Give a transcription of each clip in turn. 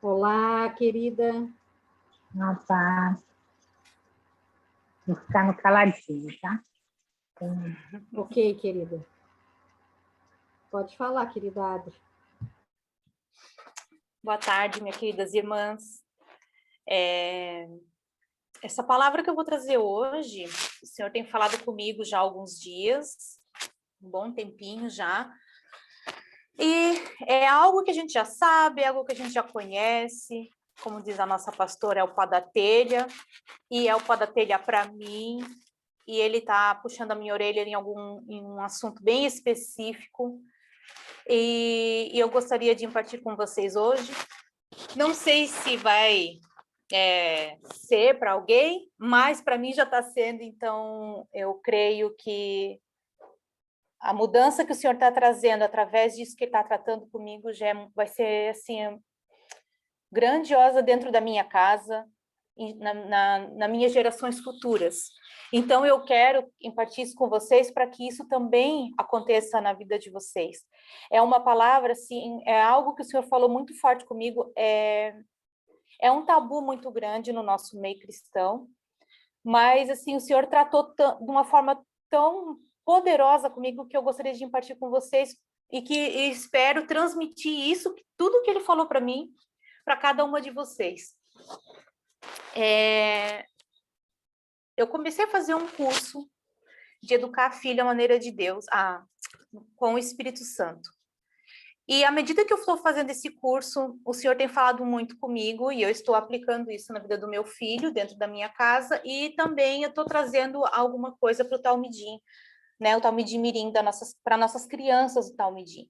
Olá, querida. Não, tá. Vou ficar no caladinho, tá? Ok, querida. Pode falar, querida Adri. Boa tarde, minhas queridas irmãs. Essa palavra que eu vou trazer hoje, o Senhor tem falado comigo já há alguns dias, um bom tempinho já, e é algo que a gente já sabe, é algo que a gente já conhece, como diz a nossa pastora, é o pó da telha, e é o pó da telha para mim, e ele está puxando a minha orelha em um assunto bem específico, e eu gostaria de impartir com vocês hoje. Não sei se vai ser para alguém, mas para mim já está sendo, então eu creio que a mudança que o Senhor está trazendo através disso que Ele está tratando comigo já vai ser assim grandiosa dentro da minha casa e nas minhas gerações futuras. Então eu quero impartir isso com vocês para que isso também aconteça na vida de vocês. É uma palavra assim, é algo que o Senhor falou muito forte comigo, é um tabu muito grande no nosso meio cristão, mas assim o Senhor tratou de uma forma tão poderosa comigo que eu gostaria de impartir com vocês e espero transmitir isso, tudo que Ele falou para mim, para cada uma de vocês. Eu comecei a fazer um curso de educar a filha à maneira de Deus, com o Espírito Santo. E à medida que eu estou fazendo esse curso, o Senhor tem falado muito comigo e eu estou aplicando isso na vida do meu filho, dentro da minha casa, e também eu estou trazendo alguma coisa para o Talmidim, né? O Talmidim Mirim para nossas crianças, o Talmidim.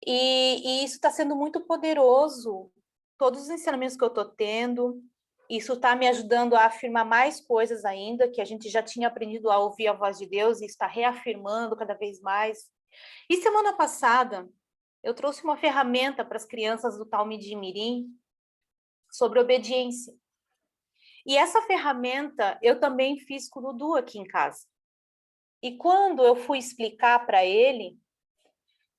E isso está sendo muito poderoso, todos os ensinamentos que eu estou tendo, isso está me ajudando a afirmar mais coisas ainda, que a gente já tinha aprendido a ouvir a voz de Deus e está reafirmando cada vez mais. E semana passada, eu trouxe uma ferramenta para as crianças do Talmidim Mirim sobre obediência. E essa ferramenta eu também fiz com o Dudu aqui em casa. E quando eu fui explicar para ele,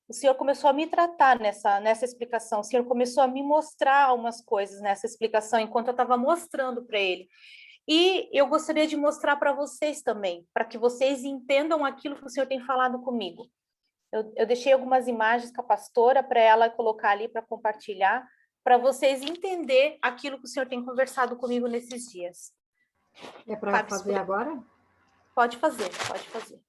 o Senhor começou a me tratar nessa explicação. O Senhor começou a me mostrar algumas coisas nessa explicação, enquanto eu estava mostrando para ele. E eu gostaria de mostrar para vocês também, para que vocês entendam aquilo que o Senhor tem falado comigo. Eu deixei algumas imagens com a pastora para ela colocar ali para compartilhar, para vocês entenderem aquilo que o Senhor tem conversado comigo nesses dias. É para fazer agora? Pode fazer, pode fazer.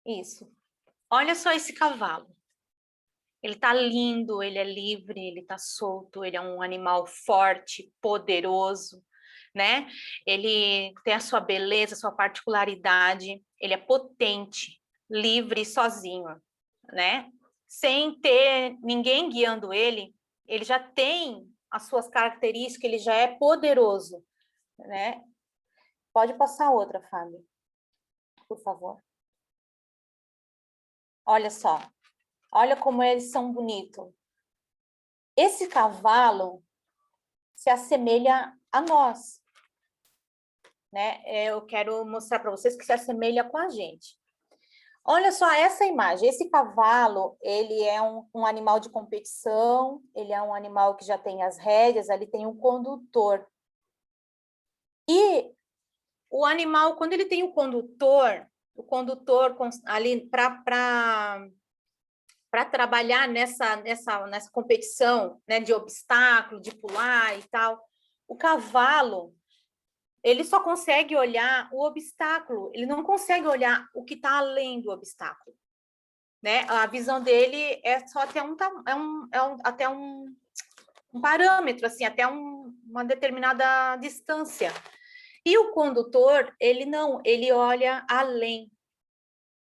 Isso. Olha só esse cavalo. Ele está lindo, ele é livre, ele está solto, ele é um animal forte, poderoso, né? Ele tem a sua beleza, a sua particularidade, ele é potente, livre e sozinho, né? Sem ter ninguém guiando ele, ele já tem as suas características, ele já é poderoso, né? Pode passar outra, Fábio, por favor. Olha só. Olha como eles são bonitos. Esse cavalo se assemelha a nós, né? Eu quero mostrar para vocês que se assemelha com a gente. Olha só essa imagem. Esse cavalo, ele é um animal de competição, ele é um animal que já tem as rédeas, ali tem um condutor. E o animal, quando ele tem o condutor ali para trabalhar nessa competição, né, de obstáculo, de pular e tal, o cavalo, ele só consegue olhar o obstáculo, ele não consegue olhar o que está além do obstáculo, né? A visão dele é só até um parâmetro, assim, até uma determinada distância. E o condutor, ele não, ele olha além.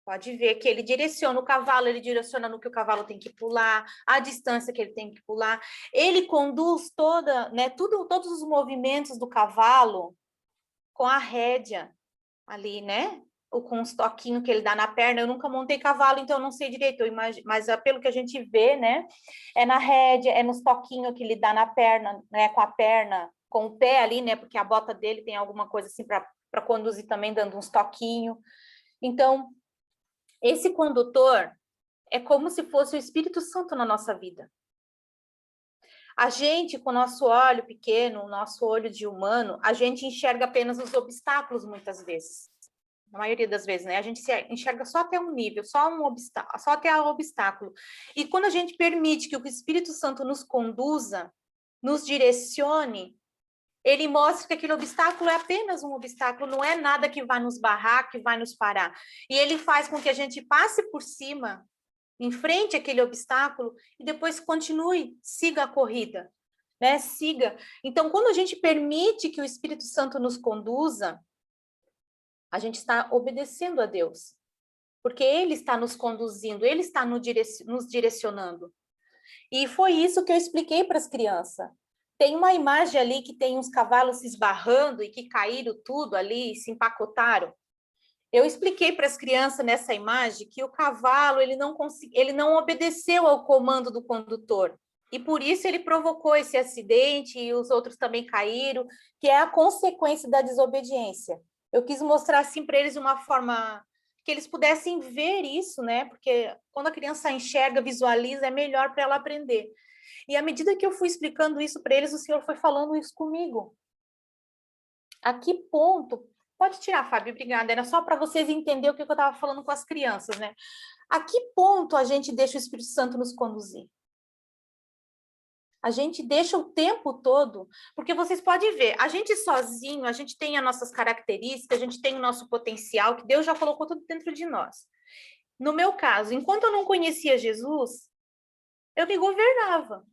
Pode ver que ele direciona o cavalo, ele direciona no que o cavalo tem que pular, a distância que ele tem que pular. Ele conduz todos os movimentos do cavalo com a rédea ali, né? com os toquinhos que ele dá na perna. Eu nunca montei cavalo, então eu não sei direito, mas pelo que a gente vê, né, é na rédea, é nos toquinhos que ele dá na perna, né, com a perna, com o pé ali, né, porque a bota dele tem alguma coisa assim para conduzir também, dando uns toquinhos. Então, esse condutor é como se fosse o Espírito Santo na nossa vida. A gente, com o nosso olho pequeno, o nosso olho de humano, a gente enxerga apenas os obstáculos muitas vezes. Na maioria das vezes, né? A gente enxerga só até um nível, só um obstáculo, só até o obstáculo. E quando a gente permite que o Espírito Santo nos conduza, nos direcione, ele mostra que aquele obstáculo é apenas um obstáculo, não é nada que vai nos barrar, que vai nos parar. E ele faz com que a gente passe por cima, enfrente aquele obstáculo e depois continue, siga a corrida, né? Siga. Então, quando a gente permite que o Espírito Santo nos conduza, a gente está obedecendo a Deus, porque Ele está nos conduzindo, Ele está nos direcionando. E foi isso que eu expliquei para as crianças. Tem uma imagem ali que tem uns cavalos se esbarrando e que caíram tudo ali, se empacotaram. Eu expliquei para as crianças nessa imagem que o cavalo ele não obedeceu ao comando do condutor. E por isso ele provocou esse acidente e os outros também caíram, que é a consequência da desobediência. Eu quis mostrar assim para eles de uma forma que eles pudessem ver isso, né? Porque quando a criança enxerga, visualiza, é melhor para ela aprender. E à medida que eu fui explicando isso para eles, o Senhor foi falando isso comigo. A que ponto... Pode tirar, Fábio, obrigada. Era só para vocês entenderem o que eu estava falando com as crianças, né? A que ponto a gente deixa o Espírito Santo nos conduzir? A gente deixa o tempo todo, porque vocês podem ver, a gente sozinho, a gente tem as nossas características, a gente tem o nosso potencial, que Deus já colocou tudo dentro de nós. No meu caso, enquanto eu não conhecia Jesus, eu me governava.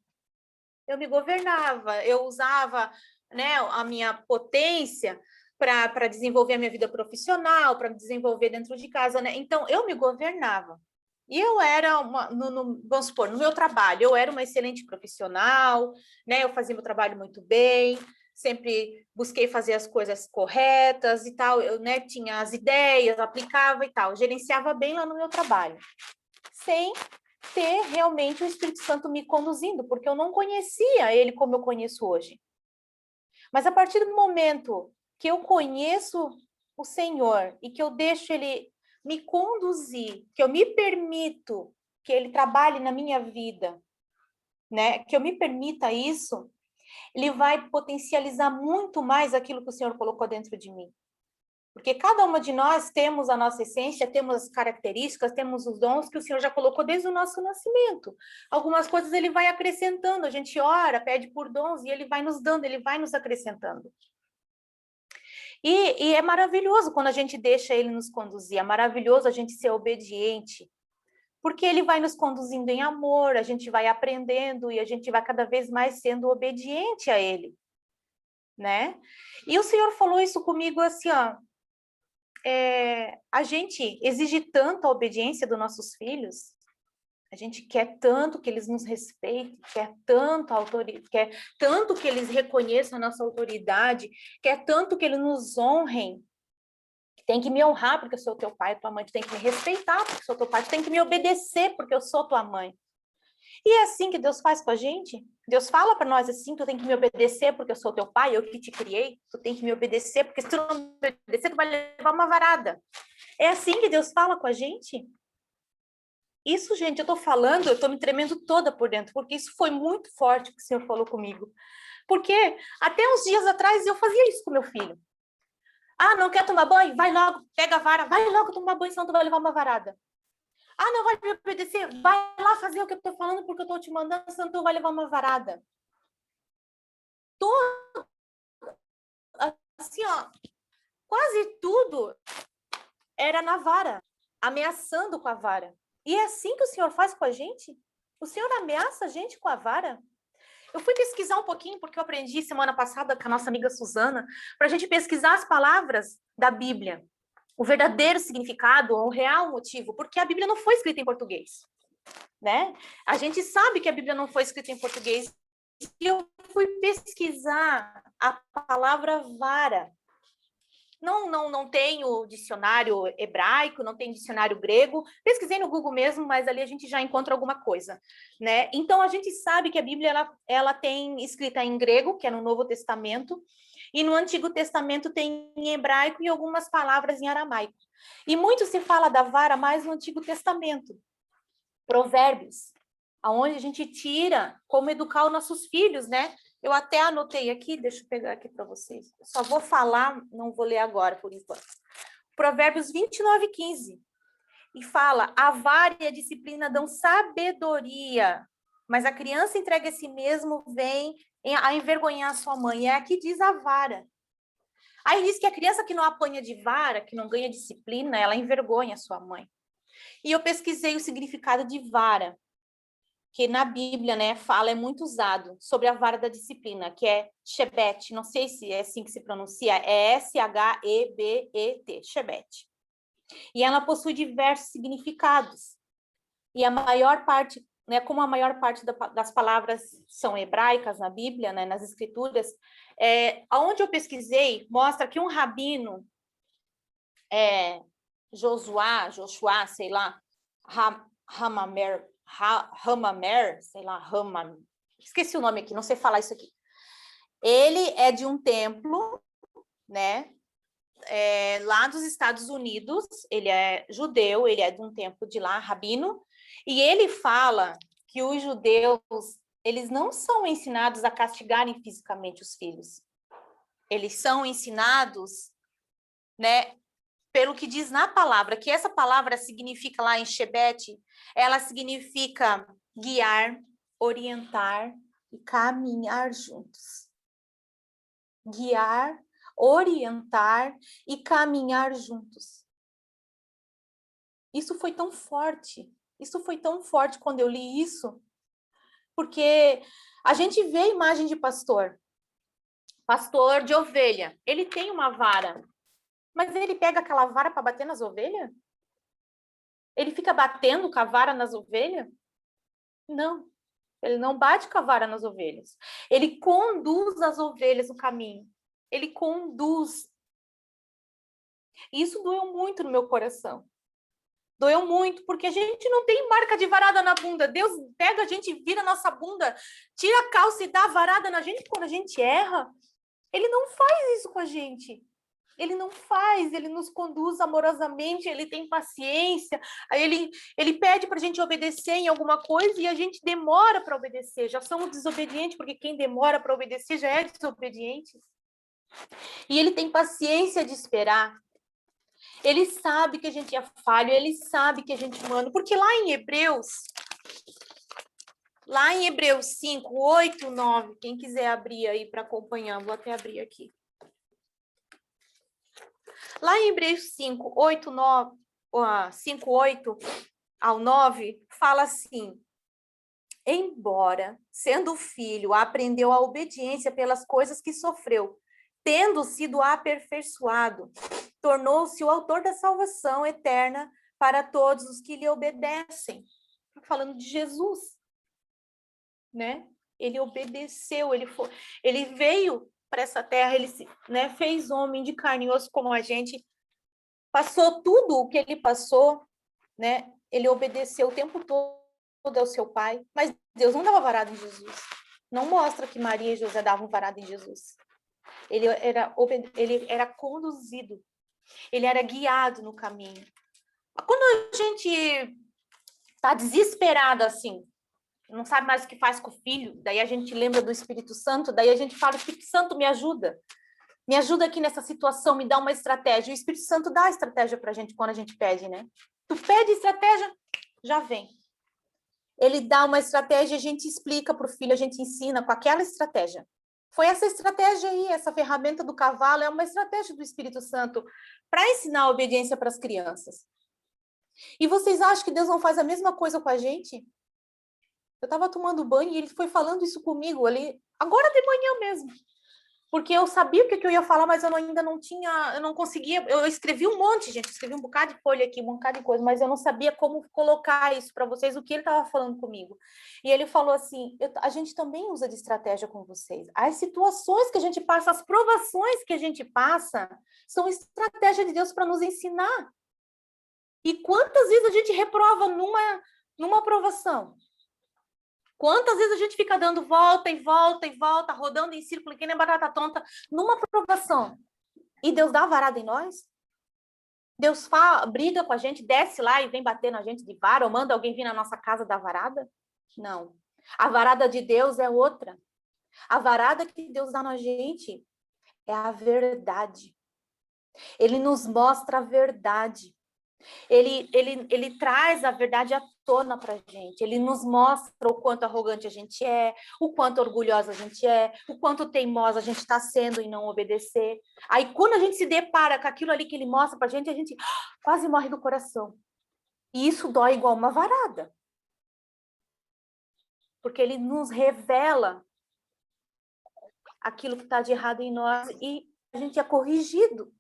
Eu usava, né, a minha potência para desenvolver a minha vida profissional, para me desenvolver dentro de casa, né? Então, eu me governava. E eu era vamos supor, no meu trabalho, eu era uma excelente profissional, né? Eu fazia meu trabalho muito bem, sempre busquei fazer as coisas corretas e tal, eu, né, tinha as ideias, aplicava e tal, gerenciava bem lá no meu trabalho, sem ter realmente o Espírito Santo me conduzindo, porque eu não conhecia ele como eu conheço hoje. Mas a partir do momento que eu conheço o Senhor e que eu deixo ele me conduzir, que eu me permito que ele trabalhe na minha vida, né? Que eu me permita isso, ele vai potencializar muito mais aquilo que o Senhor colocou dentro de mim. Porque cada uma de nós temos a nossa essência, temos as características, temos os dons que o Senhor já colocou desde o nosso nascimento. Algumas coisas ele vai acrescentando, a gente ora, pede por dons e ele vai nos dando, ele vai nos acrescentando. E é maravilhoso quando a gente deixa ele nos conduzir, é maravilhoso a gente ser obediente, porque ele vai nos conduzindo em amor, a gente vai aprendendo e a gente vai cada vez mais sendo obediente a ele, né? E o Senhor falou isso comigo assim, ó, a gente exige tanto a obediência dos nossos filhos, a gente quer tanto que eles nos respeitem, quer tanto que eles reconheçam a nossa autoridade, quer tanto que eles nos honrem. Tem que me honrar porque eu sou teu pai, tua mãe, tu tem que me respeitar porque eu sou teu pai, tu tem que me obedecer porque eu sou tua mãe. E é assim que Deus faz com a gente? Deus fala para nós assim, tu tem que me obedecer porque eu sou teu pai, eu que te criei, tu tem que me obedecer, porque se tu não me obedecer, tu vai levar uma varada. É assim que Deus fala com a gente? Isso, gente, eu tô falando, eu tô me tremendo toda por dentro, porque isso foi muito forte que o Senhor falou comigo. Porque até uns dias atrás eu fazia isso com meu filho. Ah, não quer tomar banho? Vai logo, pega a vara, vai logo tomar banho, senão tu vai levar uma varada. Ah, não vai me obedecer? Vai lá fazer o que eu tô falando, porque eu tô te mandando, senão tu vai levar uma varada. Tudo, assim, ó, quase tudo era na vara, ameaçando com a vara. E é assim que o Senhor faz com a gente? O Senhor ameaça a gente com a vara? Eu fui pesquisar um pouquinho, porque eu aprendi semana passada com a nossa amiga Suzana, para a gente pesquisar as palavras da Bíblia, o verdadeiro significado, o real motivo, porque a Bíblia não foi escrita em português, né? A gente sabe que a Bíblia não foi escrita em português, e eu fui pesquisar a palavra vara. Não tenho dicionário hebraico, não tem dicionário grego. Pesquisei no Google mesmo, mas ali a gente já encontra alguma coisa, né? Então, a gente sabe que a Bíblia, ela tem escrita em grego, que é no Novo Testamento, e no Antigo Testamento tem em hebraico e algumas palavras em aramaico. E muito se fala da vara mais no Antigo Testamento. Provérbios, aonde a gente tira como educar os nossos filhos, né? Eu até anotei aqui, deixa eu pegar aqui para vocês. Só vou falar, não vou ler agora, por enquanto. Provérbios 29:15. E fala, a vara e a disciplina dão sabedoria, mas a criança entregue a si mesmo vem a envergonhar a sua mãe. É aqui diz a vara. Aí diz que a criança que não apanha de vara, que não ganha disciplina, ela envergonha a sua mãe. E eu pesquisei o significado de vara, que na Bíblia, né, é muito usado sobre a vara da disciplina, que é Shebet. Não sei se é assim que se pronuncia, é S-H-E-B-E-T, Shebet. E ela possui diversos significados. E a maior parte, né, como a maior parte das palavras são hebraicas na Bíblia, né, nas escrituras, aonde eu pesquisei, mostra que um rabino, Joshua, sei lá, Hamamer, sei lá, esqueci o nome aqui, não sei falar isso aqui. Ele é de um templo, né, lá dos Estados Unidos, ele é judeu, ele é de um templo de lá, rabino, e ele fala que os judeus, eles não são ensinados a castigarem fisicamente os filhos. Eles são ensinados, né, pelo que diz na palavra, que essa palavra significa lá em Shebet, ela significa guiar, orientar e caminhar juntos. Guiar, orientar e caminhar juntos. Isso foi tão forte quando eu li isso, porque a gente vê a imagem de pastor de ovelha, ele tem uma vara, mas ele pega aquela vara para bater nas ovelhas? Ele fica batendo com a vara nas ovelhas? Não, ele não bate com a vara nas ovelhas. Ele conduz as ovelhas no caminho. Ele conduz. E isso doeu muito no meu coração. Doeu muito, porque a gente não tem marca de varada na bunda. Deus pega a gente, vira a nossa bunda, tira a calça e dá a varada na gente quando a gente erra. Ele não faz isso com a gente. Ele não faz, ele nos conduz amorosamente, ele tem paciência, aí ele pede para a gente obedecer em alguma coisa e a gente demora para obedecer. Já somos desobedientes, porque quem demora para obedecer já é desobediente. E ele tem paciência de esperar. Ele sabe que a gente é falho, ele sabe que a gente é humano, porque lá em Hebreus 5, 8, 9, quem quiser abrir aí para acompanhar, vou até abrir aqui. Lá em Hebreus 5, 8 ao 9, fala assim: embora, sendo filho, aprendeu a obediência pelas coisas que sofreu, tendo sido aperfeiçoado, tornou-se o autor da salvação eterna para todos os que lhe obedecem. Falando de Jesus, né? Ele obedeceu, ele veio para essa terra, ele né, fez homem de carne e osso como a gente, passou tudo o que ele passou, né? Ele obedeceu o tempo todo ao seu pai, mas Deus não dava varada em Jesus. Não mostra que Maria e José davam varada em Jesus. Ele era conduzido, ele era guiado no caminho. Quando a gente está desesperada assim, não sabe mais o que faz com o filho, daí a gente lembra do Espírito Santo, daí a gente fala: Espírito Santo, me ajuda aqui nessa situação, me dá uma estratégia. O Espírito Santo dá a estratégia para a gente quando a gente pede, né? Tu pede estratégia, já vem. Ele dá uma estratégia, a gente explica para o filho, a gente ensina com aquela estratégia. Foi essa estratégia aí, essa ferramenta do cavalo, é uma estratégia do Espírito Santo para ensinar a obediência para as crianças. E vocês acham que Deus não faz a mesma coisa com a gente? Eu estava tomando banho e ele foi falando isso comigo ali, agora de manhã mesmo. porque eu sabia o que eu ia falar, mas eu ainda não tinha, eu não conseguia, eu escrevi um monte, gente, escrevi um bocado de folha aqui, um bocado de coisa, mas eu não sabia como colocar isso para vocês, o que ele estava falando comigo. E ele falou assim, a gente também usa de estratégia com vocês. As situações que a gente passa, as provações que a gente passa, são estratégia de Deus para nos ensinar. E quantas vezes a gente reprova numa provação? Quantas vezes a gente fica dando volta e volta e volta, rodando em círculo, que nem batata tonta, numa provação? E Deus dá a varada em nós? Deus briga com a gente, desce lá e vem bater na gente de vara, ou manda alguém vir na nossa casa dar varada? Não. A varada de Deus é outra. A varada que Deus dá na gente é a verdade. Ele nos mostra a verdade. Ele traz a verdade à tona para a gente. Ele nos mostra o quanto arrogante a gente é, o quanto orgulhosa a gente é, o quanto teimosa a gente está sendo em não obedecer. Aí, quando a gente se depara com aquilo ali que ele mostra para a gente quase morre do coração. E isso dói igual uma varada. Porque ele nos revela aquilo que está de errado em nós e a gente é corrigido.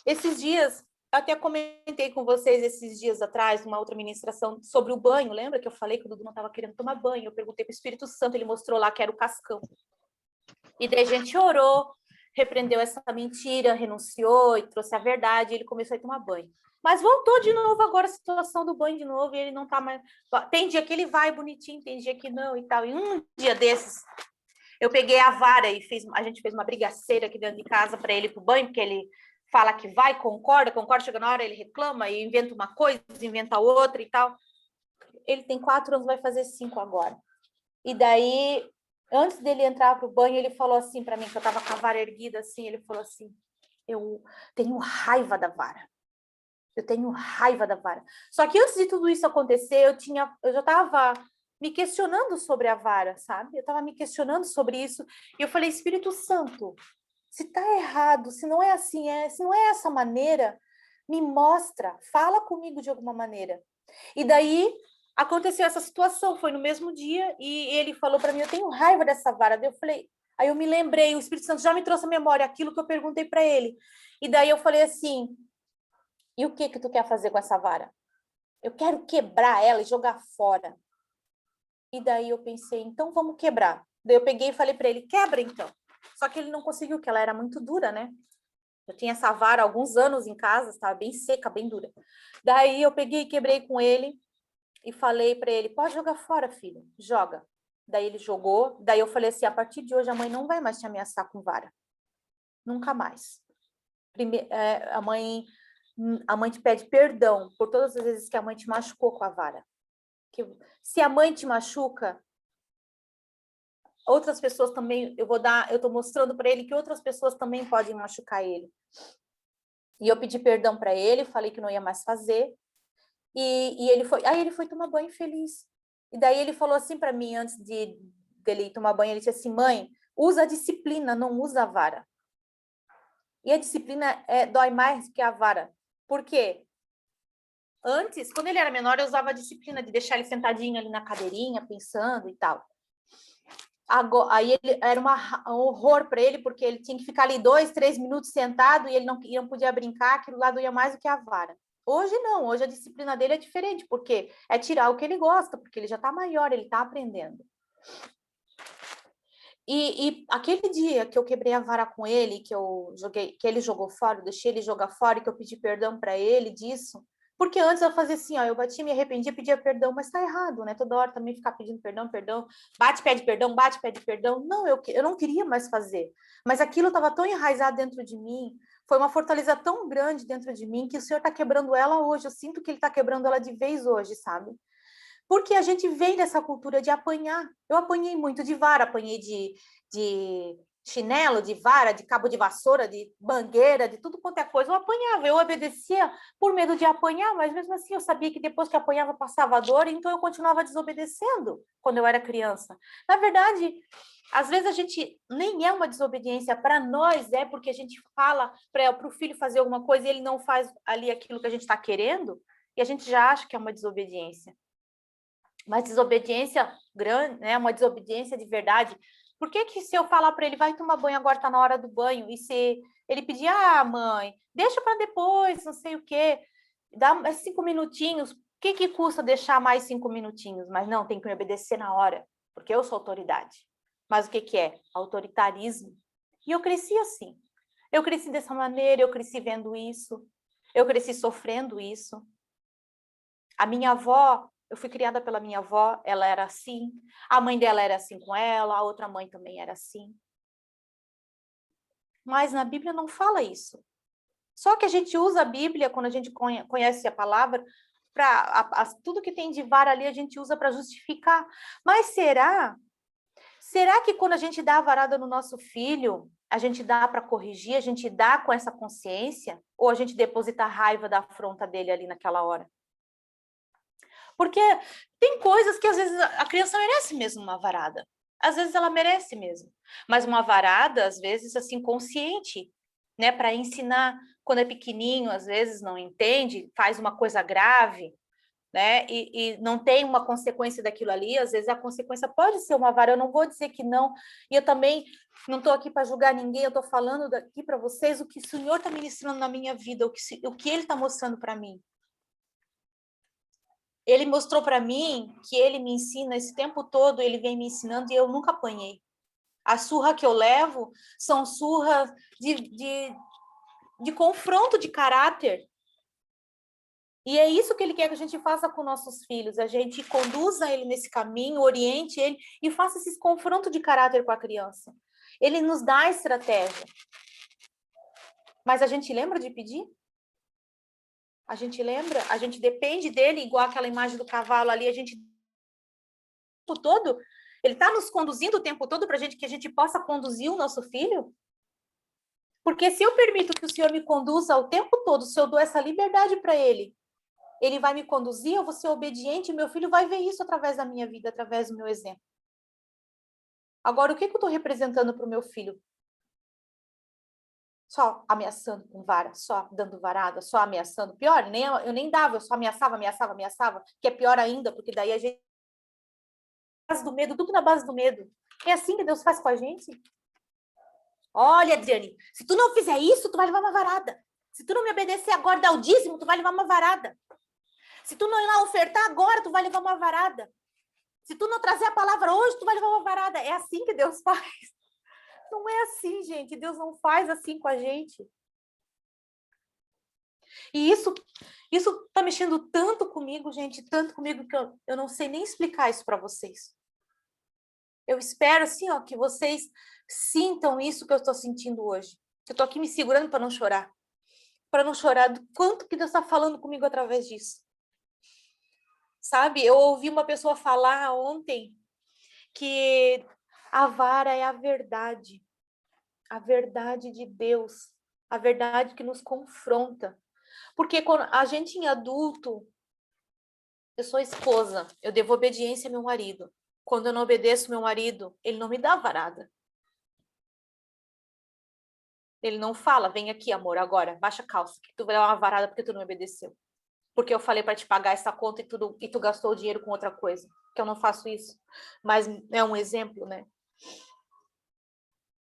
Esses dias, eu até comentei com vocês esses dias atrás, uma outra ministração sobre o banho. Lembra que eu falei que o Dudu não estava querendo tomar banho? Eu perguntei para o Espírito Santo, ele mostrou lá que era o cascão. E daí a gente orou, repreendeu essa mentira, renunciou e trouxe a verdade, e ele começou a tomar banho. Mas voltou de novo agora a situação do banho de novo, e ele não está mais... Tem dia que ele vai bonitinho, tem dia que não e tal. E um dia desses, eu peguei a vara e a gente fez uma brigaceira aqui dentro de casa para ele ir pro banho, porque ele fala que vai, concorda, chega na hora, ele reclama e inventa uma coisa, inventa outra e tal. Ele tem 4 anos, vai fazer 5 agora. E daí, antes dele entrar pro banho, ele falou assim para mim, que eu tava com a vara erguida assim, ele falou assim, eu tenho raiva da vara. Eu tenho raiva da vara. Só que antes de tudo isso acontecer, eu já estava me questionando sobre a vara, sabe? Eu estava me questionando sobre isso. E eu falei, Espírito Santo, se está errado, se não é assim, se não é essa maneira, me mostra, fala comigo de alguma maneira. E daí aconteceu essa situação, foi no mesmo dia, e ele falou para mim, eu tenho raiva dessa vara. Daí eu falei, aí eu me lembrei, o Espírito Santo já me trouxe à memória aquilo que eu perguntei para ele. E daí eu falei assim, e o que tu quer fazer com essa vara? Eu quero quebrar ela e jogar fora. E daí eu pensei, então vamos quebrar. Daí eu peguei e falei para ele, quebra então. Só que ele não conseguiu, porque ela era muito dura, né? Eu tinha essa vara há alguns anos em casa, estava bem seca, bem dura. Daí eu peguei e quebrei com ele e falei para ele, pode jogar fora, filho, joga. Daí ele jogou, daí eu falei assim, a partir de hoje a mãe não vai mais te ameaçar com vara. Nunca mais. A mãe te pede perdão por todas as vezes que a mãe te machucou com a vara. Que se a mãe te machuca, outras pessoas também, eu estou mostrando para ele que outras pessoas também podem machucar ele. E eu pedi perdão para ele, falei que não ia mais fazer. E ele foi tomar banho feliz. E daí ele falou assim para mim, antes dele tomar banho, ele disse assim, mãe, usa a disciplina, não usa a vara. E a disciplina dói mais que a vara. Por quê? Antes, quando ele era menor, eu usava a disciplina de deixar ele sentadinho ali na cadeirinha, pensando e tal. Agora, aí era um horror para ele, porque ele tinha que ficar ali 2, 3 minutos sentado e ele não podia brincar, aquilo lá doía mais do que a vara. Hoje não, hoje a disciplina dele é diferente, porque é tirar o que ele gosta, porque ele já está maior, ele está aprendendo. E aquele dia que eu quebrei a vara com ele, que ele jogou fora, eu deixei ele jogar fora e que eu pedi perdão para ele disso, porque antes eu fazia assim, ó, eu batia, me arrependia, pedia perdão, mas tá errado, né? Toda hora também ficar pedindo perdão, bate, pede perdão. Não, eu não queria mais fazer. Mas aquilo estava tão enraizado dentro de mim, foi uma fortaleza tão grande dentro de mim, que o Senhor está quebrando ela hoje. Eu sinto que Ele está quebrando ela de vez hoje, sabe? Porque a gente vem dessa cultura de apanhar. Eu apanhei muito de vara, apanhei de chinelo, de vara, de cabo de vassoura, de mangueira, de tudo quanto é coisa. Eu apanhava, eu obedecia por medo de apanhar, mas mesmo assim eu sabia que depois que apanhava passava dor, então eu continuava desobedecendo quando eu era criança. Na verdade, às vezes a gente nem é uma desobediência, para nós é porque a gente fala para o filho fazer alguma coisa e ele não faz ali aquilo que a gente está querendo, e a gente já acha que é uma desobediência. Mas desobediência grande, né? Uma desobediência de verdade, Por que que se eu falar para ele, vai tomar banho agora, tá na hora do banho, e se ele pedir, mãe, deixa para depois, não sei o quê, dá 5 minutinhos, o que que custa deixar mais 5 minutinhos? Mas não, tem que me obedecer na hora, porque eu sou autoridade. Mas o que que é? Autoritarismo. E eu cresci assim. Eu cresci dessa maneira, eu cresci vendo isso, eu cresci sofrendo isso. A minha avó, eu fui criada pela minha avó, ela era assim, a mãe dela era assim com ela, a outra mãe também era assim. Mas na Bíblia não fala isso. Só que a gente usa a Bíblia, quando a gente conhece a palavra, tudo que tem de vara ali a gente usa para justificar. Mas será que quando a gente dá a varada no nosso filho, a gente dá para corrigir, a gente dá com essa consciência? Ou a gente deposita a raiva da afronta dele ali naquela hora? Porque tem coisas que às vezes a criança merece mesmo uma varada. Às vezes ela merece mesmo. Mas uma varada, às vezes, assim, consciente, né? Para ensinar, quando é pequenininho, às vezes não entende, faz uma coisa grave, né? E não tem uma consequência daquilo ali. Às vezes a consequência pode ser uma vara. Eu não vou dizer que não. E eu também não estou aqui para julgar ninguém. Eu estou falando aqui para vocês o que o Senhor está ministrando na minha vida, o que Ele está mostrando para mim. Ele mostrou para mim que ele me ensina esse tempo todo, ele vem me ensinando e eu nunca apanhei. A surra que eu levo são surras de confronto de caráter. E é isso que ele quer que a gente faça com nossos filhos. A gente conduza ele nesse caminho, oriente ele e faça esse confronto de caráter com a criança. Ele nos dá a estratégia. Mas a gente lembra de pedir? A gente lembra? A gente depende dele, igual aquela imagem do cavalo ali, a gente o tempo todo, ele está nos conduzindo o tempo todo para a gente que a gente possa conduzir o nosso filho? Porque se eu permito que o Senhor me conduza o tempo todo, se eu dou essa liberdade para ele, ele vai me conduzir, eu vou ser obediente, e meu filho vai ver isso através da minha vida, através do meu exemplo. Agora, o que eu estou representando para o meu filho? Só ameaçando com vara, só dando varada, só ameaçando. Pior, eu nem dava, eu só ameaçava, que é pior ainda, porque daí a gente... base do medo, tudo na base do medo. É assim que Deus faz com a gente? Olha, Adriane, se tu não fizer isso, tu vai levar uma varada. Se tu não me obedecer agora, dar o dízimo, tu vai levar uma varada. Se tu não ir lá ofertar agora, tu vai levar uma varada. Se tu não trazer a palavra hoje, tu vai levar uma varada. É assim que Deus faz. Não é assim, gente. Deus não faz assim com a gente. E isso tá mexendo tanto comigo, gente, tanto comigo, que eu não sei nem explicar isso para vocês. Eu espero, assim, ó, que vocês sintam isso que eu estou sentindo hoje. Eu estou aqui me segurando para não chorar. Para não chorar do quanto que Deus está falando comigo através disso. Sabe, eu ouvi uma pessoa falar ontem que a vara é a verdade de Deus, a verdade que nos confronta. Porque quando a gente em adulto, eu sou esposa, eu devo obediência ao meu marido. Quando eu não obedeço meu marido, ele não me dá varada. Ele não fala, vem aqui, amor, agora, baixa a calça, que tu vai dar uma varada porque tu não me obedeceu. Porque eu falei para te pagar essa conta e tu gastou o dinheiro com outra coisa. Que eu não faço isso. Mas é um exemplo, né?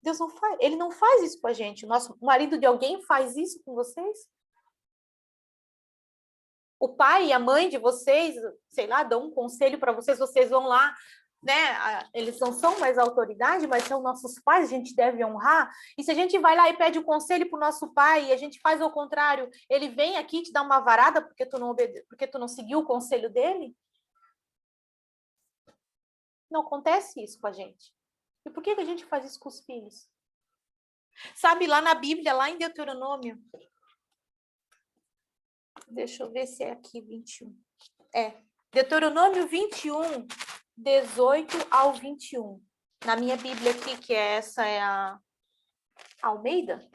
Deus não faz, ele não faz isso com a gente. O nosso marido de alguém faz isso com vocês? O pai e a mãe de vocês, sei lá, dão um conselho para vocês, vocês vão lá, né? Eles não são mais autoridade, mas são nossos pais, a gente deve honrar. E se a gente vai lá e pede um conselho para o nosso pai e a gente faz ao contrário, ele vem aqui te dar uma varada porque tu não seguiu o conselho dele? Não acontece isso com a gente. E por que a gente faz isso com os filhos? Sabe, lá na Bíblia, lá em Deuteronômio, deixa eu ver se é aqui 21. Deuteronômio 21, 18 ao 21. Na minha Bíblia aqui, que essa é a Almeida,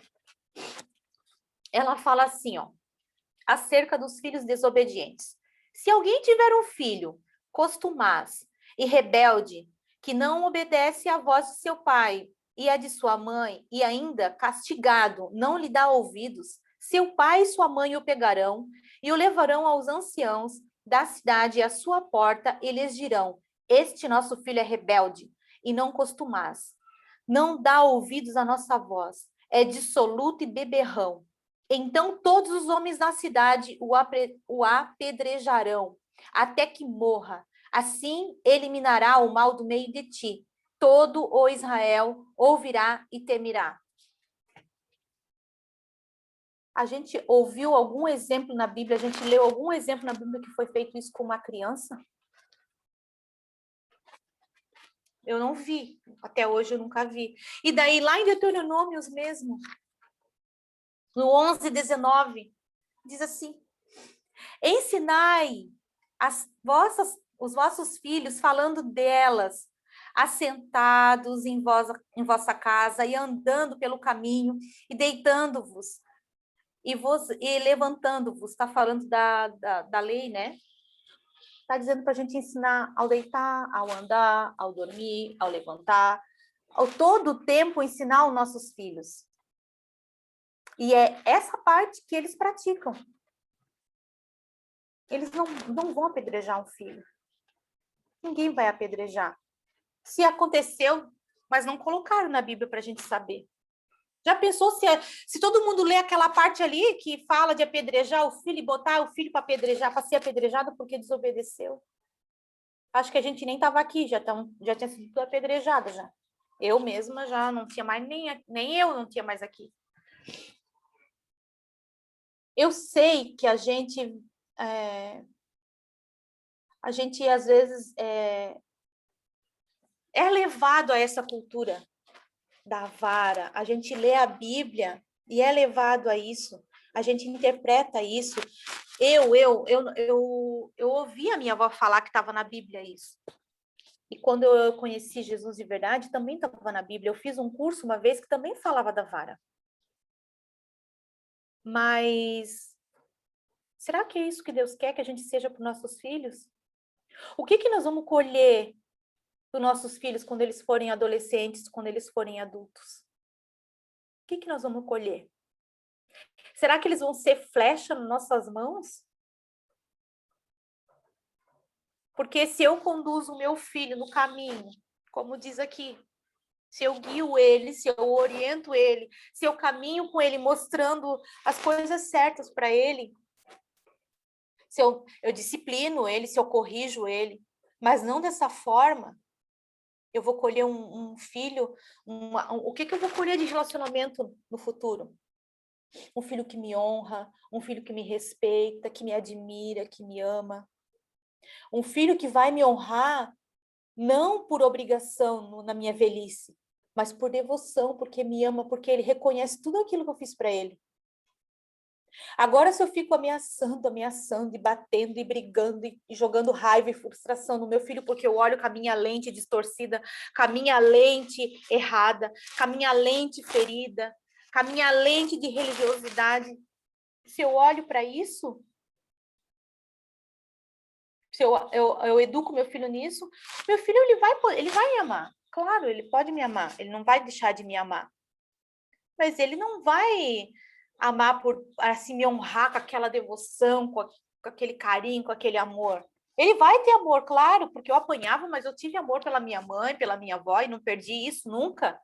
ela fala assim, ó, acerca dos filhos desobedientes. Se alguém tiver um filho costumaz e rebelde, que não obedece à voz de seu pai e a de sua mãe, e ainda castigado, não lhe dá ouvidos, seu pai e sua mãe o pegarão e o levarão aos anciãos da cidade à sua porta e lhes dirão, este nosso filho é rebelde e não costumaz. não dá ouvidos à nossa voz, é dissoluto e beberrão. Então todos os homens da cidade o apedrejarão, até que morra. Assim eliminará o mal do meio de ti. Todo o Israel ouvirá e temerá. A gente ouviu algum exemplo na Bíblia, a gente leu algum exemplo na Bíblia que foi feito isso com uma criança? Eu não vi, até hoje eu nunca vi. E daí, lá em Deuteronômios mesmo, no 11:19, diz assim: ensinai os vossos filhos, falando delas, assentados em vossa casa e andando pelo caminho e deitando-vos e levantando-vos. Está falando da lei, né? Está dizendo para a gente ensinar ao deitar, ao andar, ao dormir, ao levantar, ao todo o tempo ensinar aos nossos filhos. E é essa parte que eles praticam. Eles não vão apedrejar um filho. Ninguém vai apedrejar. Se aconteceu, mas não colocaram na Bíblia para a gente saber. Já pensou se todo mundo lê aquela parte ali que fala de apedrejar o filho e botar o filho para apedrejar, para ser apedrejado porque desobedeceu? Acho que a gente nem estava aqui, já tinha sido apedrejada já. Eu mesma já não tinha mais, nem eu não tinha mais aqui. Eu sei que a gente às vezes é levado a essa cultura da vara. A gente lê a Bíblia e é levado a isso. A gente interpreta isso. Eu ouvi a minha avó falar que estava na Bíblia isso. E quando eu conheci Jesus de verdade, também estava na Bíblia. Eu fiz um curso uma vez que também falava da vara. Mas será que é isso que Deus quer que a gente seja para os nossos filhos? O que nós vamos colher dos nossos filhos quando eles forem adolescentes, quando eles forem adultos? O que nós vamos colher? Será que eles vão ser flecha nas nossas mãos? Porque se eu conduzo o meu filho no caminho, como diz aqui, se eu guio ele, se eu oriento ele, se eu caminho com ele mostrando as coisas certas para ele, se eu disciplino ele, se eu corrijo ele, mas não dessa forma, eu vou colher um filho, o que eu vou colher de relacionamento no futuro? Um filho que me honra, um filho que me respeita, que me admira, que me ama. Um filho que vai me honrar não por obrigação na minha velhice, mas por devoção, porque me ama, porque ele reconhece tudo aquilo que eu fiz para ele. Agora, se eu fico ameaçando, e batendo, e brigando, e jogando raiva e frustração no meu filho, porque eu olho com a minha lente distorcida, com a minha lente errada, com a minha lente ferida, com a minha lente de religiosidade, se eu olho para isso, se eu educo meu filho nisso, meu filho ele vai me amar. Claro, ele pode me amar, ele não vai deixar de me amar. Mas ele não vai amar por assim me honrar com aquela devoção, com aquele carinho, com aquele amor. Ele vai ter amor, claro, porque eu apanhava, mas eu tive amor pela minha mãe, pela minha avó, e não perdi isso nunca.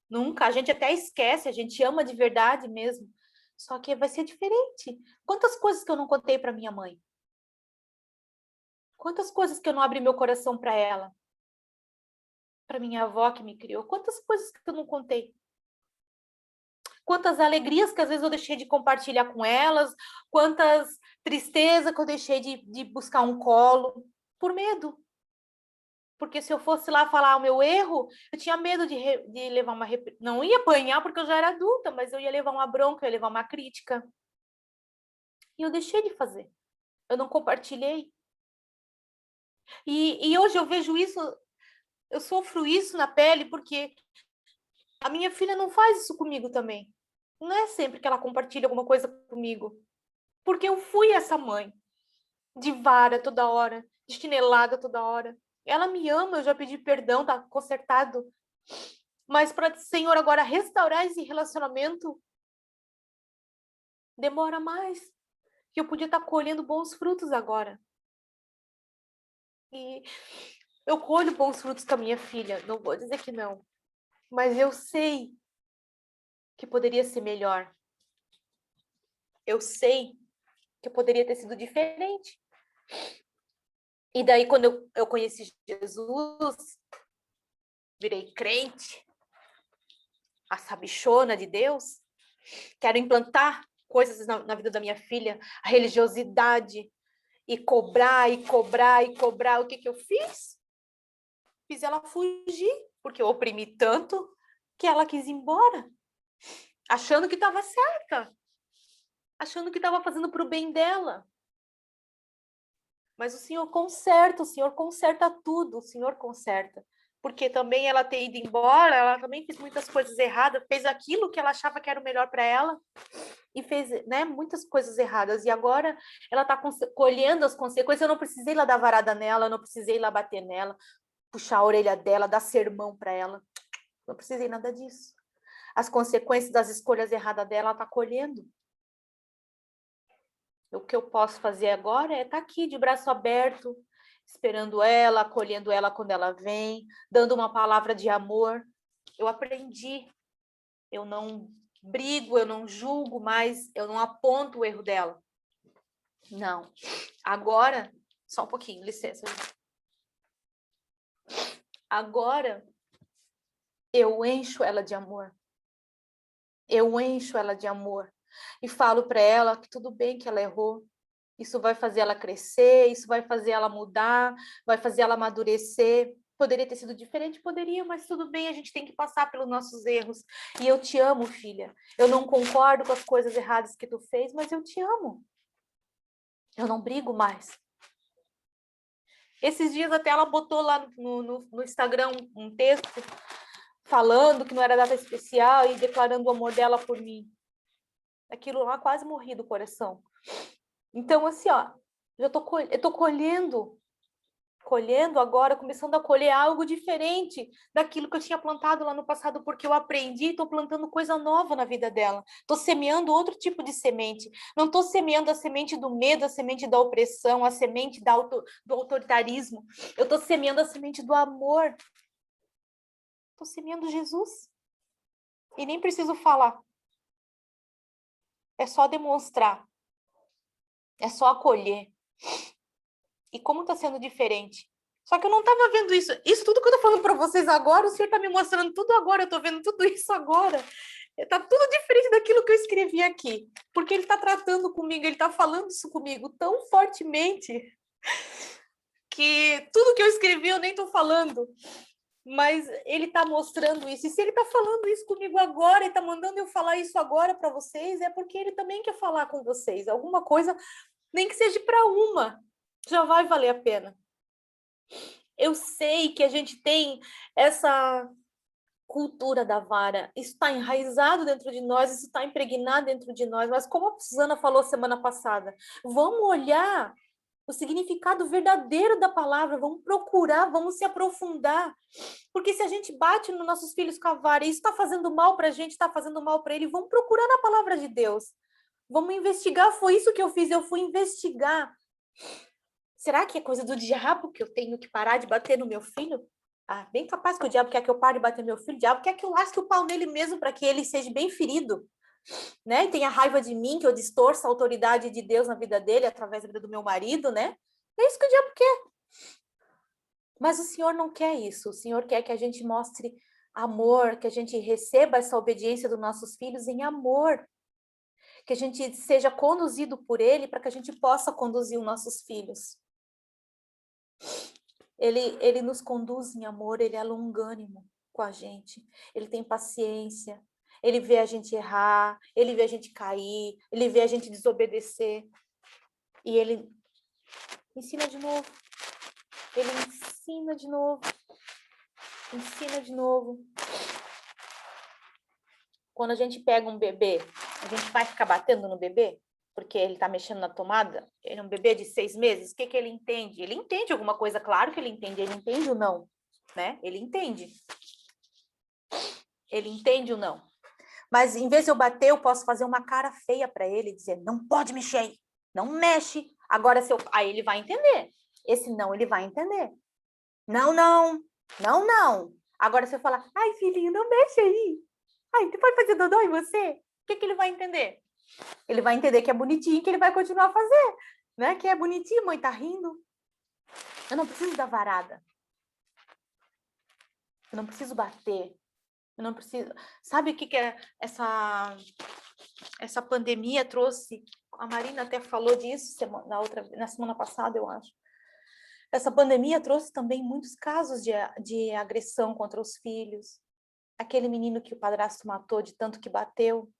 Nunca. A gente até esquece, a gente ama de verdade mesmo. Só que vai ser diferente. Quantas coisas que eu não contei para minha mãe? Quantas coisas que eu não abri meu coração para ela? Para minha avó que me criou? Quantas coisas que eu não contei? Quantas alegrias que às vezes eu deixei de compartilhar com elas, quantas tristezas que eu deixei de buscar um colo, por medo. Porque se eu fosse lá falar o meu erro, eu tinha medo de levar uma... Não ia apanhar porque eu já era adulta, mas eu ia levar uma bronca, eu ia levar uma crítica. E eu deixei de fazer. Eu não compartilhei. E hoje eu vejo isso, eu sofro isso na pele, porque a minha filha não faz isso comigo também. Não é sempre que ela compartilha alguma coisa comigo. Porque eu fui essa mãe. De vara toda hora. De chinelada toda hora. Ela me ama, eu já pedi perdão, tá consertado. Mas para o Senhor agora restaurar esse relacionamento, demora mais. Que eu podia estar colhendo bons frutos agora. E eu colho bons frutos com a minha filha. Não vou dizer que não. Mas eu sei que poderia ser melhor. Eu sei que poderia ter sido diferente. E daí, quando eu conheci Jesus, virei crente, a sabichona de Deus, quero implantar coisas na vida da minha filha, a religiosidade, e cobrar, e cobrar, e cobrar. O que que eu fiz? Fiz ela fugir, porque eu oprimi tanto que ela quis ir embora, achando que estava certa, achando que estava fazendo para o bem dela. Mas o Senhor conserta tudo, o Senhor conserta. Porque também ela ter ido embora, ela também fez muitas coisas erradas, fez aquilo que ela achava que era o melhor para ela, e fez, né, muitas coisas erradas. E agora ela está colhendo as consequências. Eu não precisei lá dar varada nela, eu não precisei lá bater nela, puxar a orelha dela, dar sermão para ela. Não precisei nada disso. As consequências das escolhas erradas dela, ela está colhendo. O que eu posso fazer agora é estar aqui de braço aberto, esperando ela, acolhendo ela quando ela vem, dando uma palavra de amor. Eu aprendi. Eu não brigo, eu não julgo mais, eu não aponto o erro dela. Não. Agora, só um pouquinho, licença. Agora, eu encho ela de amor. Eu encho ela de amor. E falo para ela que tudo bem que ela errou. Isso vai fazer ela crescer, isso vai fazer ela mudar, vai fazer ela amadurecer. Poderia ter sido diferente? Poderia, mas tudo bem, a gente tem que passar pelos nossos erros. E eu te amo, filha. Eu não concordo com as coisas erradas que tu fez, mas eu te amo. Eu não brigo mais. Esses dias até ela botou lá no Instagram um texto falando que não era data especial e declarando o amor dela por mim. Aquilo lá quase morri do coração. Então, assim, ó, eu tô colhendo agora, começando a colher algo diferente daquilo que eu tinha plantado lá no passado, porque eu aprendi e estou plantando coisa nova na vida dela. Estou semeando outro tipo de semente. Não estou semeando a semente do medo, a semente da opressão, a semente do autoritarismo. Eu estou semeando a semente do amor. Estou semeando Jesus. E nem preciso falar. É só demonstrar. É só acolher. E como está sendo diferente. Só que eu não estava vendo isso. Isso tudo que eu estou falando para vocês agora, o Senhor está me mostrando tudo agora. Eu estou vendo tudo isso agora. Está tudo diferente daquilo que eu escrevi aqui. Porque Ele está tratando comigo, Ele está falando isso comigo tão fortemente que tudo que eu escrevi eu nem estou falando. Mas Ele está mostrando isso. E se Ele está falando isso comigo agora e está mandando eu falar isso agora para vocês, é porque Ele também quer falar com vocês. Alguma coisa, nem que seja para uma, já vai valer a pena. Eu sei que a gente tem essa cultura da vara, isso está enraizado dentro de nós, isso está impregnado dentro de nós, mas como a Suzana falou semana passada, vamos olhar o significado verdadeiro da palavra, vamos procurar, vamos se aprofundar, porque se a gente bate nos nossos filhos com a vara e isso está fazendo mal para a gente, está fazendo mal para ele, vamos procurar na palavra de Deus, vamos investigar. Foi isso que eu fiz, eu fui investigar. Será que é coisa do diabo que eu tenho que parar de bater no meu filho? Ah, bem capaz que o diabo quer que eu pare de bater no meu filho. O diabo quer que eu lasque o pau nele mesmo para que ele seja bem ferido, né? E tenha raiva de mim, que eu distorça a autoridade de Deus na vida dele através da vida do meu marido, né? É isso que o diabo quer. Mas o Senhor não quer isso. O Senhor quer que a gente mostre amor, que a gente receba essa obediência dos nossos filhos em amor. Que a gente seja conduzido por Ele para que a gente possa conduzir os nossos filhos. Ele nos conduz em amor, Ele é longânimo com a gente, Ele tem paciência, Ele vê a gente errar, Ele vê a gente cair, Ele vê a gente desobedecer, e Ele ensina de novo, Ele ensina de novo, ensina de novo. Quando a gente pega um bebê, a gente vai ficar batendo no bebê? Porque ele está mexendo na tomada? Ele é um bebê de 6 meses, o que que ele entende? Ele entende alguma coisa, claro que ele entende o não, né? Ele entende o não. Mas em vez de eu bater, eu posso fazer uma cara feia para ele e dizer, não pode mexer aí, não mexe. Agora, aí ele vai entender. Esse não, ele vai entender. Não, não, não, não. Agora, se eu falar, ai, filhinho, não mexe aí. Ai, tu pode fazer dodô em você? O que que ele vai entender? Ele vai entender que é bonitinho, que ele vai continuar a fazer, né? Que é bonitinho, mãe, tá rindo. Eu não preciso dar varada. Eu não preciso bater. Eu não preciso... Sabe o que que é essa pandemia trouxe? A Marina até falou disso na semana passada, eu acho. Essa pandemia trouxe também muitos casos de agressão contra os filhos. Aquele menino que o padrasto matou de tanto que bateu.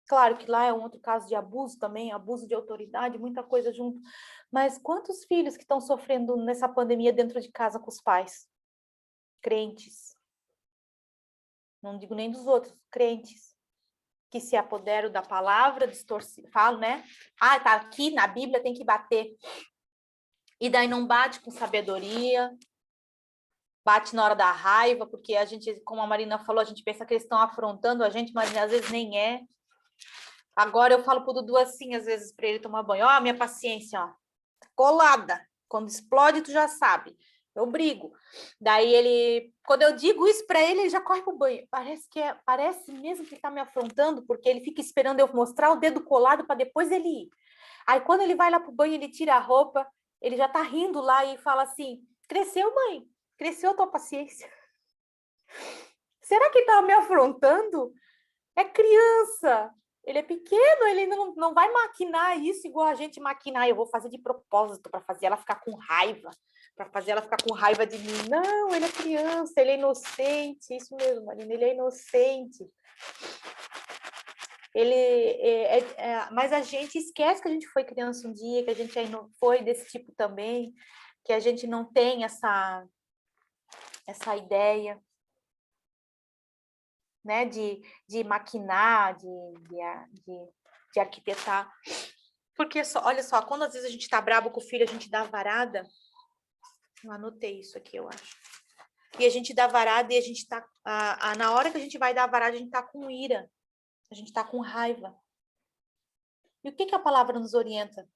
Claro que lá é um outro caso de abuso também, abuso de autoridade, muita coisa junto. Mas quantos filhos que estão sofrendo nessa pandemia dentro de casa com os pais? Crentes. Não digo nem dos outros, crentes. Que se apoderam da palavra, falam, né? Ah, tá aqui na Bíblia, tem que bater. E daí não bate com sabedoria, bate na hora da raiva, porque a gente, como a Marina falou, a gente pensa que eles estão afrontando a gente, mas às vezes nem é. Agora eu falo pro Dudu assim, às vezes, para ele tomar banho. Ó, a minha paciência, ó, colada. Quando explode, tu já sabe. Eu brigo. Daí ele, quando eu digo isso para ele, ele já corre pro banho. Parece mesmo que ele tá me afrontando, porque ele fica esperando eu mostrar o dedo colado para depois ele ir. Aí quando ele vai lá pro banho, ele tira a roupa, ele já tá rindo lá e fala assim: cresceu, mãe? Cresceu a tua paciência? Será que ele tava me afrontando? É criança. Ele é pequeno, ele não vai maquinar isso igual a gente maquinar. Eu vou fazer de propósito para fazer ela ficar com raiva, para fazer ela ficar com raiva de mim. Não, ele é criança, ele é inocente. Isso mesmo, Marina, ele é inocente. Mas a gente esquece que a gente foi criança um dia, que a gente foi desse tipo também, que a gente não tem essa ideia, né, de maquinar, de arquitetar. Porque, olha só, quando às vezes a gente está bravo com o filho, a gente dá varada. Eu anotei isso aqui, eu acho. E a gente dá varada e a gente está... na hora que a gente vai dar varada, a gente está com ira. A gente está com raiva. E o que que a palavra nos orienta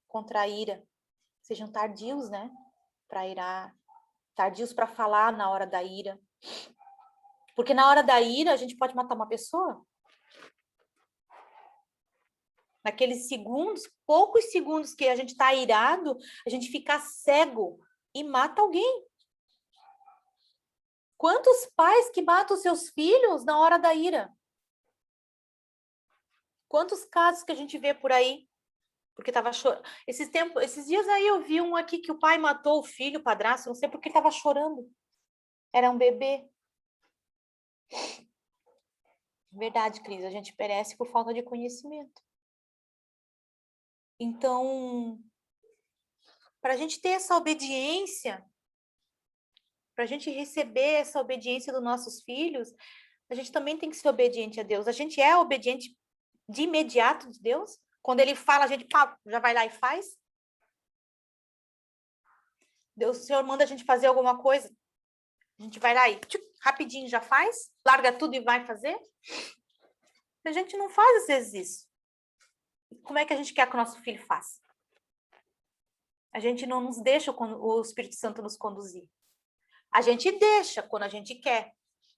contra a ira? Sejam tardios, né? Para irar. Tardios para falar na hora da ira. Porque na hora da ira, a gente pode matar uma pessoa. Naqueles segundos, poucos segundos que a gente está irado, a gente fica cego e mata alguém. Quantos pais que matam seus filhos na hora da ira? Quantos casos que a gente vê por aí? Porque estava chorando. Esses dias aí eu vi um aqui que o pai matou o filho, o padrasto, não sei porque estava chorando. Era um bebê. Verdade, Cris, a gente perece por falta de conhecimento. Então, para a gente ter essa obediência, para a gente receber essa obediência dos nossos filhos, a gente também tem que ser obediente a Deus. A gente é obediente de imediato de Deus? Quando ele fala, a gente já vai lá e faz? Deus, o Senhor manda a gente fazer alguma coisa, a gente vai lá e rapidinho já faz? Larga tudo e vai fazer? A gente não faz às vezes isso. Como é que a gente quer que o nosso filho faça? A gente não nos deixa o Espírito Santo nos conduzir. A gente deixa quando a gente quer.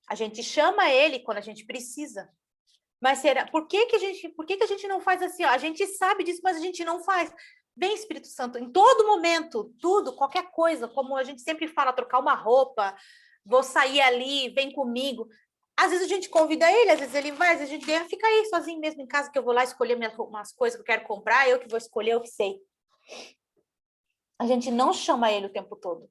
A gente chama ele quando a gente precisa. Mas será? Por que a gente não faz assim? Ó, a gente sabe disso, mas a gente não faz. Vem, Espírito Santo, em todo momento, tudo, qualquer coisa, como a gente sempre fala, trocar uma roupa, vou sair ali, vem comigo. Às vezes a gente convida ele, às vezes ele vai, às vezes a gente fica aí sozinho mesmo em casa, que eu vou lá escolher umas coisas que eu quero comprar, eu que vou escolher, eu que sei. A gente não chama ele o tempo todo.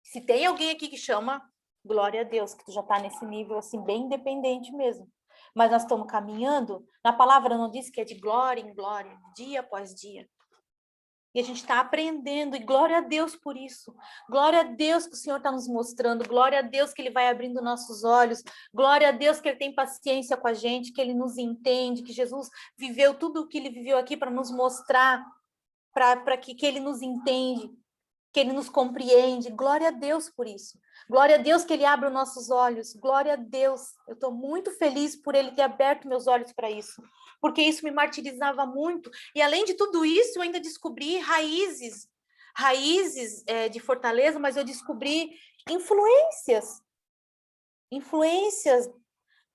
Se tem alguém aqui que chama, glória a Deus, que tu já está nesse nível assim, bem independente mesmo. Mas nós estamos caminhando, na palavra não diz que é de glória em glória, dia após dia. E a gente está aprendendo, e glória a Deus por isso. Glória a Deus que o Senhor está nos mostrando, glória a Deus que Ele vai abrindo nossos olhos, glória a Deus que Ele tem paciência com a gente, que Ele nos entende, que Jesus viveu tudo o que Ele viveu aqui para nos mostrar, para que Ele nos entende, que Ele nos compreende. Glória a Deus por isso. Glória a Deus que Ele abre os nossos olhos. Glória a Deus. Eu estou muito feliz por Ele ter aberto meus olhos para isso. Porque isso me martirizava muito. E além de tudo isso, eu ainda descobri raízes de Fortaleza, mas eu descobri influências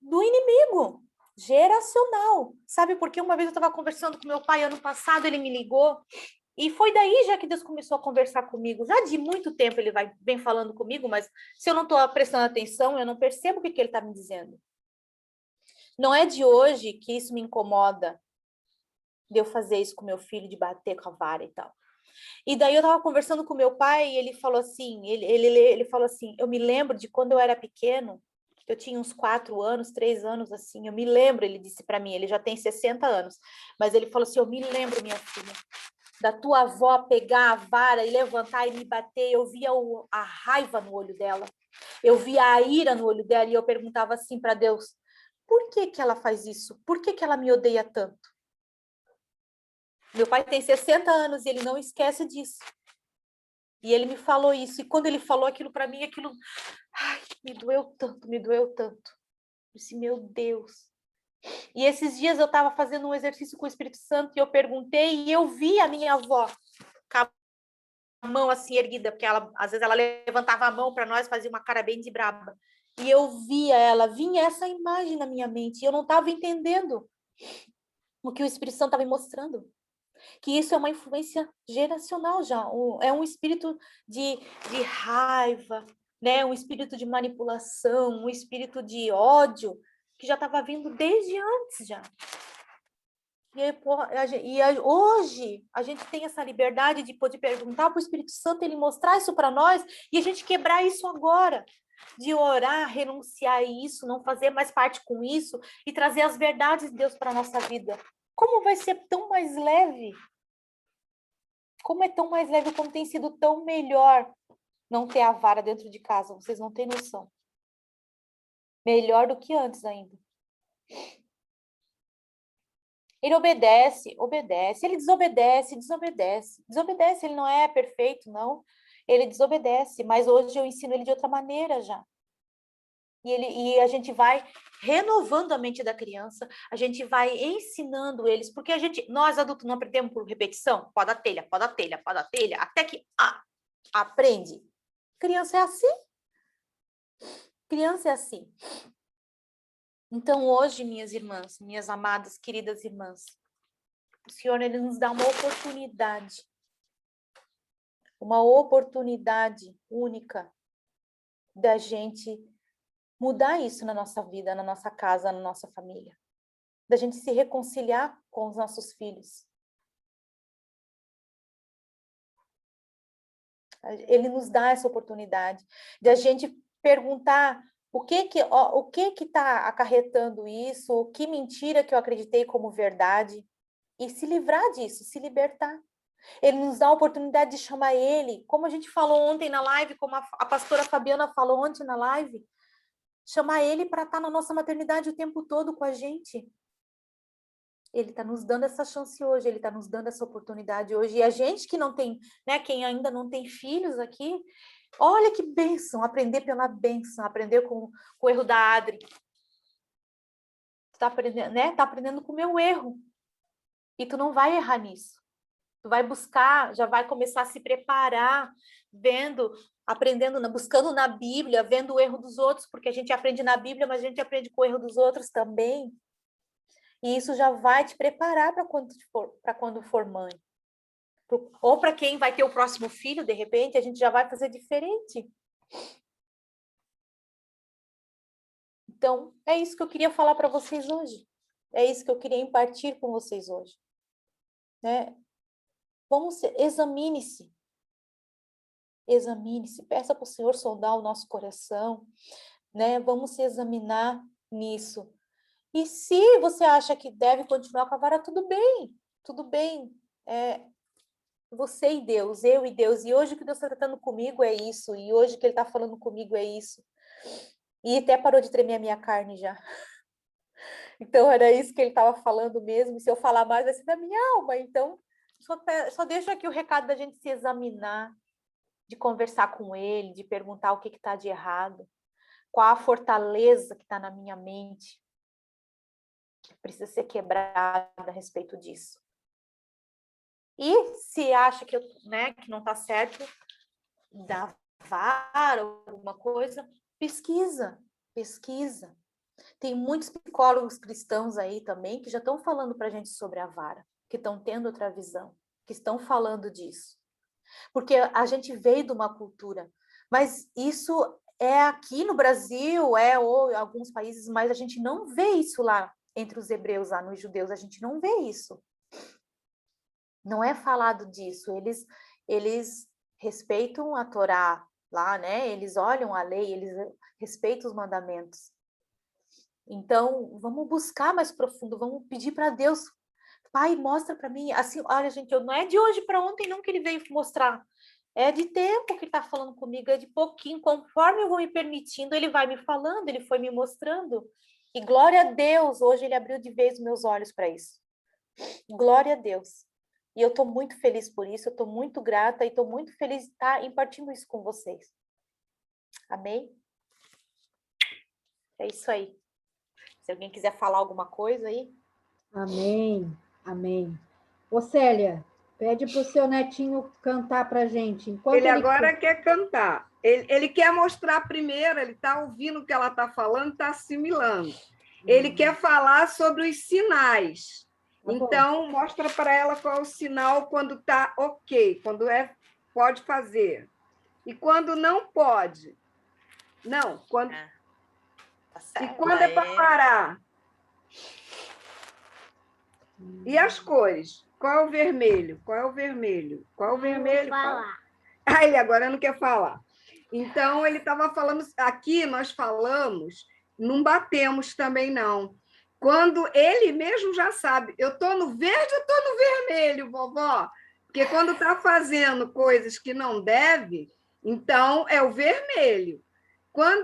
do inimigo, geracional. Sabe por quê? Uma vez eu estava conversando com meu pai, ano passado, ele me ligou, e foi daí já que Deus começou a conversar comigo. Já de muito tempo ele vem falando comigo, mas se eu não estou prestando atenção, eu não percebo o que ele está me dizendo. Não é de hoje que isso me incomoda, de eu fazer isso com meu filho, de bater com a vara e tal. E daí eu estava conversando com meu pai e ele falou assim, ele falou assim, eu me lembro de quando eu era pequeno, eu tinha uns 4 anos, 3 anos, assim, eu me lembro, ele disse para mim, ele já tem 60 anos, mas ele falou assim, eu me lembro, minha filha, da tua avó pegar a vara e levantar e me bater, eu via a raiva no olho dela, eu via a ira no olho dela e eu perguntava assim para Deus, por que que ela faz isso? Por que que ela me odeia tanto? Meu pai tem 60 anos e ele não esquece disso. E ele me falou isso. E quando ele falou aquilo para mim, aquilo... Ai, me doeu tanto, me doeu tanto. Eu disse, meu Deus. E esses dias eu estava fazendo um exercício com o Espírito Santo e eu perguntei e eu vi a minha avó com a mão assim erguida, porque ela, às vezes ela levantava a mão para nós, fazia uma cara bem de braba. E eu via ela, vinha essa imagem na minha mente. E eu não estava entendendo o que o Espírito Santo estava me mostrando. Que isso é uma influência geracional já, é um espírito de raiva, né? Um espírito de manipulação, um espírito de ódio, que já estava vindo desde antes já. Hoje a gente tem essa liberdade de poder perguntar para o Espírito Santo, ele mostrar isso para nós, e a gente quebrar isso agora, de orar, renunciar a isso, não fazer mais parte com isso, e trazer as verdades de Deus para a nossa vida. Como vai ser tão mais leve? Como é tão mais leve, como tem sido tão melhor não ter a vara dentro de casa, vocês não têm noção. Melhor do que antes ainda. Ele obedece, ele desobedece. Desobedece, ele não é perfeito, não. Ele desobedece, mas hoje eu ensino ele de outra maneira já. E a gente vai renovando a mente da criança, a gente vai ensinando eles, porque nós adultos não aprendemos por repetição, pó da telha, até que aprende. Criança é assim. Criança é assim. Então hoje, minhas irmãs, minhas amadas, queridas irmãs, o Senhor ele nos dá uma oportunidade única da gente mudar isso na nossa vida, na nossa casa, na nossa família. Da gente se reconciliar com os nossos filhos. Ele nos dá essa oportunidade de a gente perguntar o que está acarretando isso, que mentira que eu acreditei como verdade, e se livrar disso, se libertar. Ele nos dá a oportunidade de chamar ele, como a gente falou ontem na live, como a pastora Fabiana falou ontem na live, chamar ele para estar na nossa maternidade o tempo todo com a gente. Ele está nos dando essa chance hoje, ele está nos dando essa oportunidade hoje. E a gente que não tem, né, quem ainda não tem filhos aqui, olha que bênção, aprender pela bênção, aprender com o erro da Adri. Tu tá aprendendo, né? Tá aprendendo com o meu erro. E tu não vai errar nisso. Tu vai buscar, já vai começar a se preparar, vendo, aprendendo, buscando na Bíblia, vendo o erro dos outros, porque a gente aprende na Bíblia, mas a gente aprende com o erro dos outros também. E isso já vai te preparar para quando for mãe. Ou para quem vai ter o próximo filho, de repente, a gente já vai fazer diferente. Então, é isso que eu queria falar para vocês hoje. É isso que eu queria impartir com vocês hoje. Né? Examine-se. Examine-se. Peça para o Senhor sondar o nosso coração. Né? Vamos se examinar nisso. E se você acha que deve continuar com a vara, tudo bem. Tudo bem. Você e Deus, eu e Deus. E hoje o que Deus está tratando comigo é isso. E hoje o que Ele está falando comigo é isso. E até parou de tremer a minha carne já. Então, era isso que Ele estava falando mesmo. E se eu falar mais, vai ser da minha alma. Então, só deixo aqui o recado da gente se examinar, de conversar com Ele, de perguntar o que está de errado. Qual a fortaleza que está na minha mente que precisa ser quebrada a respeito disso. E se acha que não está certo, dá vara, alguma coisa, pesquisa. Tem muitos psicólogos cristãos aí também que já estão falando para a gente sobre a vara, que estão tendo outra visão, que estão falando disso. Porque a gente veio de uma cultura, mas isso é aqui no Brasil, ou em alguns países, mas a gente não vê isso lá entre os hebreus, lá nos judeus, a gente não vê isso. Não é falado disso. Eles respeitam a Torá lá, né? Eles olham a lei, eles respeitam os mandamentos. Então, vamos buscar mais profundo, vamos pedir para Deus, Pai, mostra para mim. Assim, olha, gente, não é de hoje para ontem não que ele veio mostrar. É de tempo que ele está falando comigo, é de pouquinho. Conforme eu vou me permitindo, ele vai me falando, ele foi me mostrando. E glória a Deus, hoje ele abriu de vez os meus olhos para isso. Glória a Deus. E eu estou muito feliz por isso, eu estou muito grata e estou muito feliz de estar impartindo isso com vocês. Amém? É isso aí. Se alguém quiser falar alguma coisa aí. Amém, amém. Ô, Célia, pede para o seu netinho cantar para a gente. Enquanto ele agora quer cantar. Ele quer mostrar primeiro, ele está ouvindo o que ela está falando, está assimilando. Ele quer falar sobre os sinais. Tá então, mostra para ela qual é o sinal quando está ok, quando pode fazer. E quando não pode. Não, quando... Tá certo, e quando é para parar. E as cores? Qual é o vermelho? Qual é o vermelho? Qual é o vermelho? Não vou falar. Ah, ele agora não quer falar. Então, ele estava falando... Aqui nós falamos, não batemos também, não. Quando ele mesmo já sabe, eu estou no verde ou estou no vermelho, vovó? Porque quando está fazendo coisas que não deve, então é o vermelho. Quando